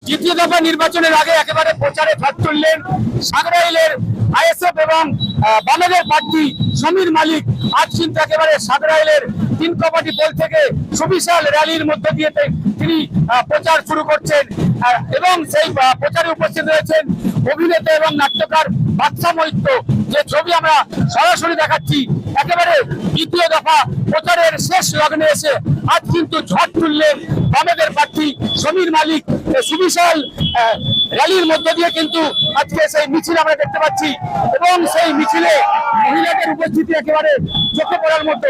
দ্বিতীয় দফা নির্বাচনের আগে একেবারে প্রচারে ফাঁক তুললেন সাগরাইলের আইএসএফ এবং বামেদের প্রার্থী সমীর মালিক। আজ কিন্তু একেবারে সাগরাইলের 3 কপাটি পোল থেকে সুবিশাল র্যালির মধ্য দিয়ে তিনি প্রচার শুরু করছেন এবং সেই প্রচারে উপস্থিত রয়েছেন অভিনেতা এবং নাট্যকার বাদশা মৈত্র, যে ছবি আমরা সরাসরি দেখাচ্ছি। একেবারে দ্বিতীয় দফা প্রচারের শেষ লগ্নে এসে আজ কিন্তু ঝড় তুললেন বামেদের প্রার্থী সমীর মালিক। সুবিশাল র্যালির মধ্য দিয়ে কিন্তু আজকে সেই মিছিল আমরা দেখতে পাচ্ছি এবং সেই মিছিলে মহিলাদের উপস্থিতি একেবারে চোখে পড়ার মতো।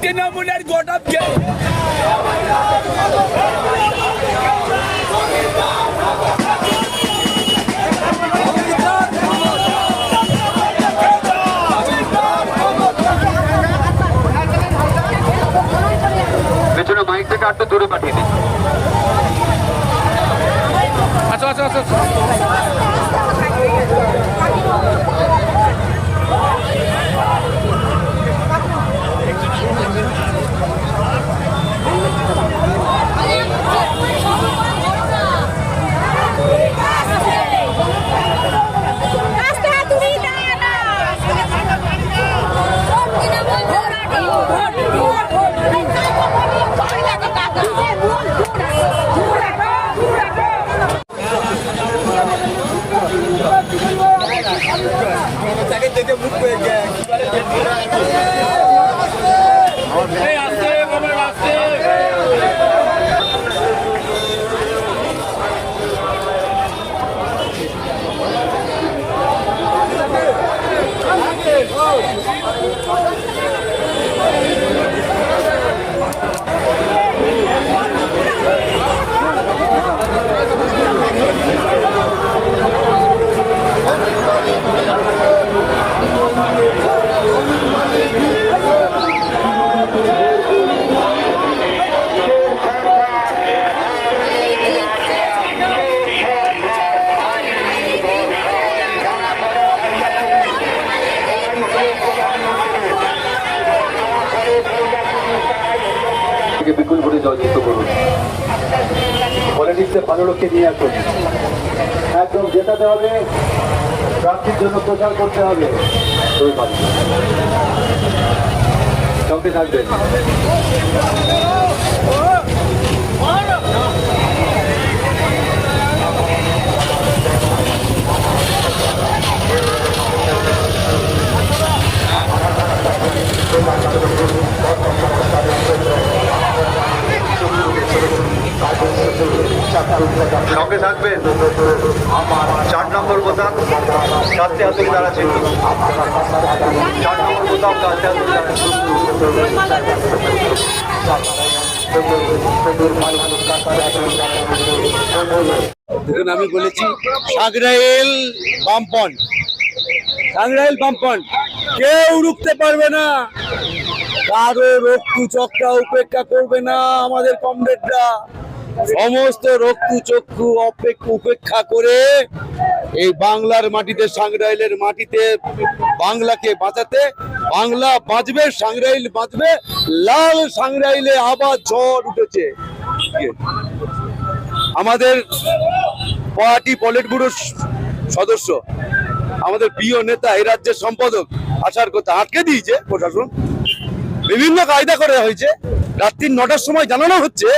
তৃণমূলের গোটাকে পেছনে মাইকটাকে একটু দূরে পাঠিয়ে দিন। আচ্ছা আচ্ছা আচ্ছা বিপুল ভোটে জয়যুক্ত করুন। পলিটিক্সে ভালো লোককে নিয়ে আসুন, একদম জেতাতে হবে, প্রার্থীর জন্য প্রচার করতে হবে। সঙ্গে থাকবেন। সঙ্গে থাকবেন। 4 নম্বর বোতাম কাস্তে হাতুড়ি দ্বারা চিহ্ন। 4 নম্বর বোতাম কাস্তে হাতুড়ি দ্বারা দেখুন, আমি বলেছি সাগরাইল বামপন্থ, সাগরাইল বামপন্থ কেউ রুখতে পারবে না, কারো রক্তু চক্রা উপেক্ষা করবে না। আমাদের কমরেডরা সমস্ত রক্তু চক্ষু উপেক্ষা করে এই বাংলার মাটিতে, সাংরাইলের মাটিতে বাংলাকে বাঁচাতে, বাংলা বাঁচবে, সাংরাইল বাঁচবে। লাল সাংরাইলে আবার ঝড় উঠেছে। আজকে আমাদের পার্টি পলিট ব্যুরোর সদস্য, আমাদের প্রিয় নেতা, এই রাজ্যের সম্পাদক আসার কথা আটকে দিয়েছে প্রশাসন। বিভিন্ন কায়দা করে হয়েছে। রাত্রি 9টার সময় জানানো হচ্ছে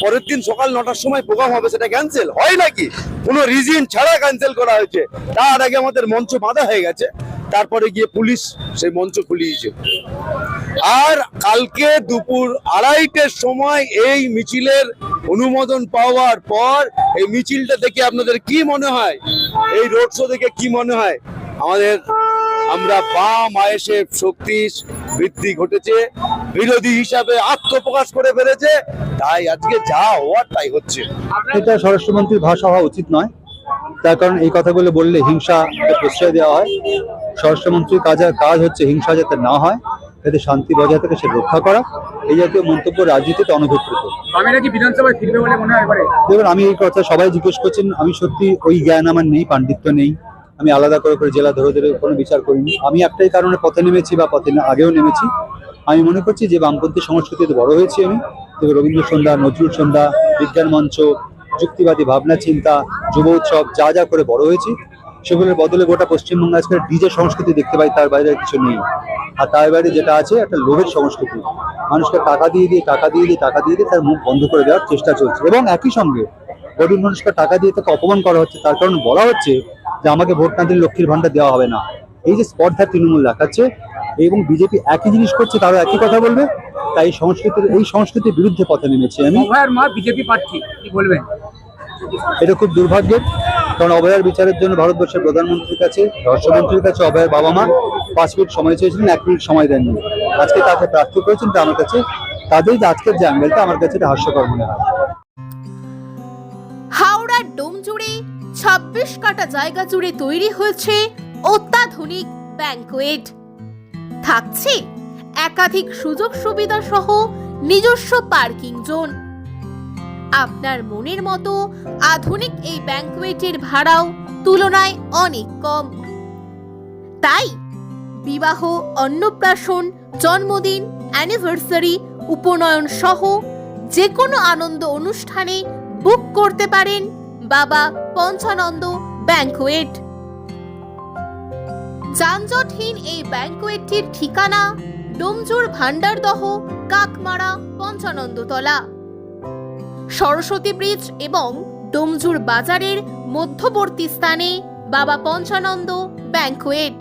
পরের দিন সকাল 9টার সময় প্রোগ্রাম হবে, সেটা ক্যান্সেল হয় নাকি? কোনো রিজন ছাড়া ক্যান্সেল করা হয়েছে। তার আগে আমাদের মঞ্চ বাঁধা হয়ে গেছে, তারপরে গিয়ে পুলিশ সেই মঞ্চ খুলিয়েছে। আর কালকে দুপুর 2:30টার সময় এই মিছিলের অনুমোদন পাওয়ার পর এই মিছিলটা দেখে আপনাদের কি মনে হয়? এই রোড শো দেখে কি মনে হয়? আমরা বাম আইএসএফ শক্তি বৃদ্ধি ঘটেছে, বিরোধী হিসাবে আত্মপ্রকাশ করে ফেলেছে, তাই আজকে যা হওয়ার তাই হচ্ছে। এটা স্বরাষ্ট্রমন্ত্রীর ভাষা হওয়া উচিত নয়, তার কারণ এই কথাগুলো বললে হিংসাকে প্রশ্রয় দেওয়া হয়। স্বরাষ্ট্রমন্ত্রীর কাজ হচ্ছে হিংসা যাতে না হয়, যাতে শান্তি বজায় থাকে সে রক্ষা করা। এই জাতীয় মন্তব্য রাজনীতিতে অনভিপ্রেত। বিধানসভায় ফিরবে বলে মনে হয়? দেখুন, আমি এই কথা সবাই জিজ্ঞেস করছেন, আমি সত্যি ওই জ্ঞান আমার নেই, পাণ্ডিত্য নেই। আমি আলাদা করে জেলা ধরে ধরে কোনো বিচার করিনি। আমি একটাই কারণে পথে নেমেছি বা পথে আগেও নেমেছি। আমি মনে করছি যে বামপন্থী সংস্কৃতিতে বড় হয়েছি আমি। রবীন্দ্র সন্ধ্যা, নজরুল সন্ধ্যা, বিজ্ঞান মঞ্চ, যুক্তিবাদী ভাবনা চিন্তা, যুব উৎসব যা যা করে বড় হয়েছি, সেগুলোর বদলে গোটা পশ্চিমবঙ্গে আজকে ডিজে সংস্কৃতি দেখতে পাই, তার বাইরে কিছু নেই। আর তার বাইরে যেটা আছে একটা লোভের সংস্কৃতি। মানুষকে টাকা দিয়ে তার মুখ বন্ধ করে দেওয়ার চেষ্টা চলছে। এবং একই সঙ্গে গরিব মানুষকে টাকা দিয়ে তাকে অপমান করা হচ্ছে, তার কারণ বলা হচ্ছে যে আমাকে ভোট না দিলে লক্ষ্মীর ভান্ডার দেওয়া হবে না। এই যে স্পর্ধা তৃণমূল দেখাচ্ছে এবং বিজেপি একই জিনিস করছে, তারা একই কথা বলবে। তাই এই সংস্কৃতির বিরুদ্ধে পথে নেমেছি আমি। বিজেপি প্রার্থী, কি বলবেন? এটা খুব দুর্ভাগ্যের, কারণ অভয়ার বিচারের জন্য ভারতবর্ষের প্রধানমন্ত্রীর কাছে, রাষ্ট্রমন্ত্রীর কাছে অভয়ের বাবা মা 5 মিনিট সময় চেয়েছিলেন, 1 মিনিট সময় দেননি। আজকে তাকে প্রার্থী করেছেন, তা আমার কাছে তাদের যে আজকের যে অ্যাঙ্গেলটা আমার কাছে এটা হাস্যকর মনে হয়। হাওড়ার ডোম জুড়ে 26 কাটা জায়গা জুড়ে তৈরি হয়েছে অত্যাধুনিক ব্যাংকুয়েট। থাকছে একাধিক সুযোগ সুবিধা সহ নিজস্ব পার্কিং জোন। আপনার মনের মতো আধুনিক এই ব্যাংকুয়েটের ভাড়াও তুলনায় অনেক কম। তাই বিবাহ, অন্নপ্রাশন, জন্মদিন, অ্যানিভার্সারি, উপনয়ন সহ যে কোনো আনন্দ অনুষ্ঠানে বুক করতে পারেন বাবা পঞ্চানন্দ ব্যাংকুয়েট। যানজটহীন এই ব্যাংকুয়েটটির ঠিকানা ডোমজুর ভান্ডারদহ কাকমারা পঞ্চানন্দতলা, সরস্বতী ব্রিজ এবং ডোমজুর বাজারের মধ্যবর্তী স্থানে বাবা পঞ্চানন্দ ব্যাংকুয়েট।